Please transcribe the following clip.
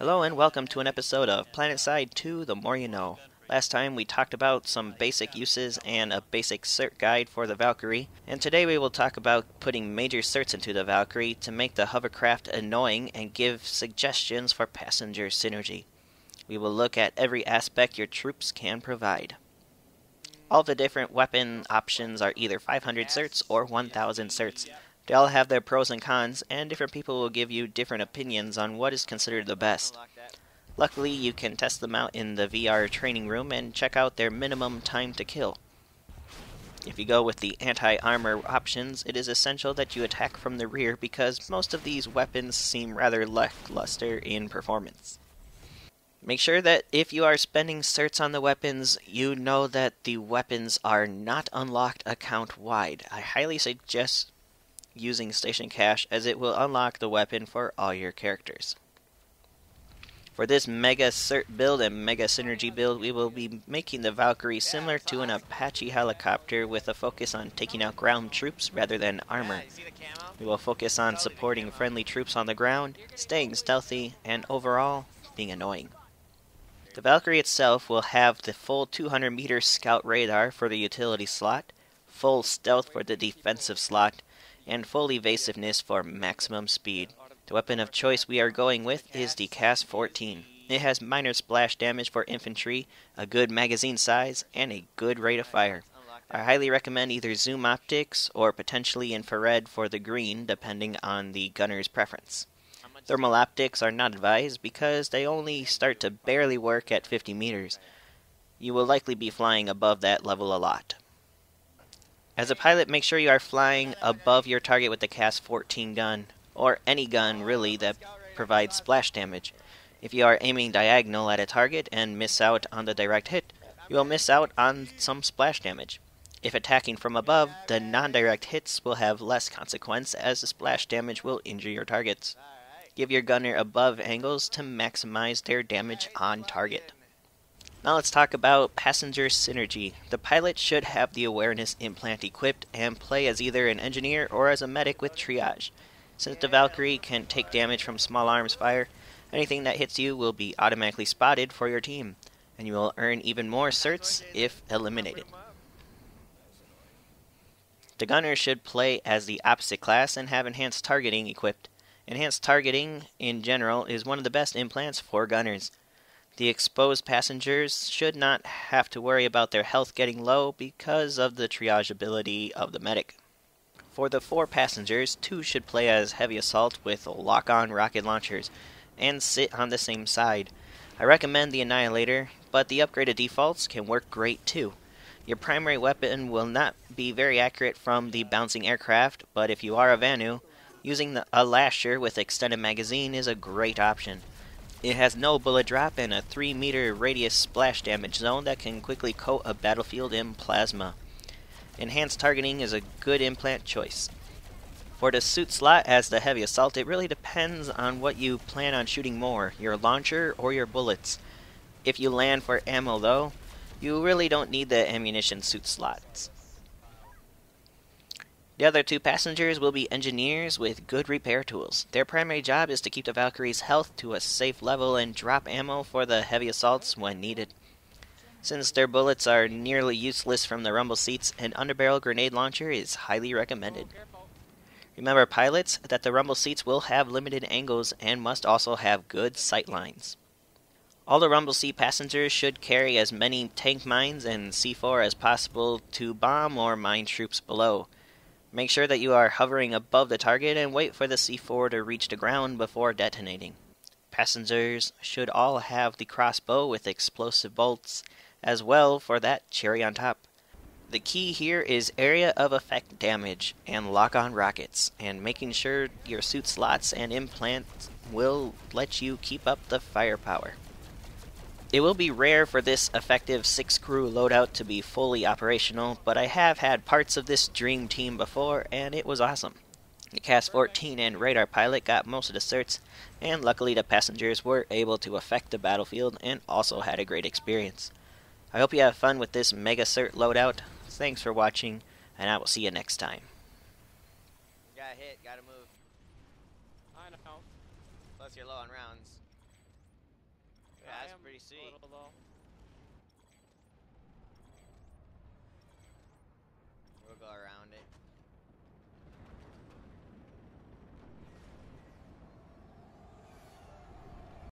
Hello and welcome to an episode of Planetside 2, The More You Know. Last time we talked about some basic uses and a basic cert guide for the Valkyrie, and today we will talk about putting major certs into the Valkyrie to make the hovercraft annoying and give suggestions for passenger synergy. We will look at every aspect your troops can provide. All the different weapon options are either 500 certs or 1000 certs. They all have their pros and cons, and different people will give you different opinions on what is considered the best. Luckily, you can test them out in the VR training room and check out their minimum time to kill. If you go with the anti-armor options, it is essential that you attack from the rear because most of these weapons seem rather lackluster in performance. Make sure that if you are spending certs on the weapons, you know that the weapons are not unlocked account-wide. I highly suggest using Station Cache as it will unlock the weapon for all your characters. For this Mega Cert build and Mega Synergy build, we will be making the Valkyrie similar to an Apache helicopter with a focus on taking out ground troops rather than armor. We will focus on supporting friendly troops on the ground, staying stealthy, and overall, being annoying. The Valkyrie itself will have the full 200-meter scout radar for the utility slot, full stealth for the defensive slot, and full evasiveness for maximum speed. The weapon of choice we are going with is the CAS-14. It has minor splash damage for infantry, a good magazine size, and a good rate of fire. I highly recommend either zoom optics or potentially infrared for the green, depending on the gunner's preference. Thermal optics are not advised because they only start to barely work at 50 meters. You will likely be flying above that level a lot. As a pilot, make sure you are flying above your target with the CAS-14 gun, or any gun really that provides splash damage. If you are aiming diagonal at a target and miss out on the direct hit, you will miss out on some splash damage. If attacking from above, the non-direct hits will have less consequence as the splash damage will injure your targets. Give your gunner above angles to maximize their damage on target. Now let's talk about passenger synergy. The pilot should have the awareness implant equipped and play as either an engineer or as a medic with triage. Since the Valkyrie can take damage from small arms fire, anything that hits you will be automatically spotted for your team, and you will earn even more certs if eliminated. The gunner should play as the opposite class and have enhanced targeting equipped. Enhanced targeting, in general, is one of the best implants for gunners. The exposed passengers should not have to worry about their health getting low because of the triage ability of the medic. For the 4 passengers, 2 should play as heavy assault with lock-on rocket launchers and sit on the same side. I recommend the Annihilator, but the upgraded defaults can work great too. Your primary weapon will not be very accurate from the bouncing aircraft, but if you are a Vanu, using a Lasher with extended magazine is a great option. It has no bullet drop and a 3-meter radius splash damage zone that can quickly coat a battlefield in plasma. Enhanced targeting is a good implant choice. For the suit slot as the heavy assault, it really depends on what you plan on shooting more, your launcher or your bullets. If you land for ammo though, you really don't need the ammunition suit slots. The other 2 passengers will be engineers with good repair tools. Their primary job is to keep the Valkyrie's health to a safe level and drop ammo for the heavy assaults when needed. Since their bullets are nearly useless from the rumble seats, an underbarrel grenade launcher is highly recommended. Remember, pilots, that the rumble seats will have limited angles and must also have good sight lines. All the rumble seat passengers should carry as many tank mines and C4 as possible to bomb or mine troops below. Make sure that you are hovering above the target and wait for the C4 to reach the ground before detonating. Passengers should all have the Crossbow with explosive bolts as well for that cherry on top. The key here is area of effect damage and lock-on rockets, and making sure your suit slots and implants will let you keep up the firepower. It will be rare for this effective 6-crew loadout to be fully operational, but I have had parts of this dream team before, and it was awesome. The CAS-14 and radar pilot got most of the certs, and luckily the passengers were able to affect the battlefield and also had a great experience. I hope you have fun with this Mega Cert loadout. Thanks for watching, and I will see you next time. Got hit, gotta move. I know. Plus you're low on rounds. Yeah, I that's am pretty a sweet. little low.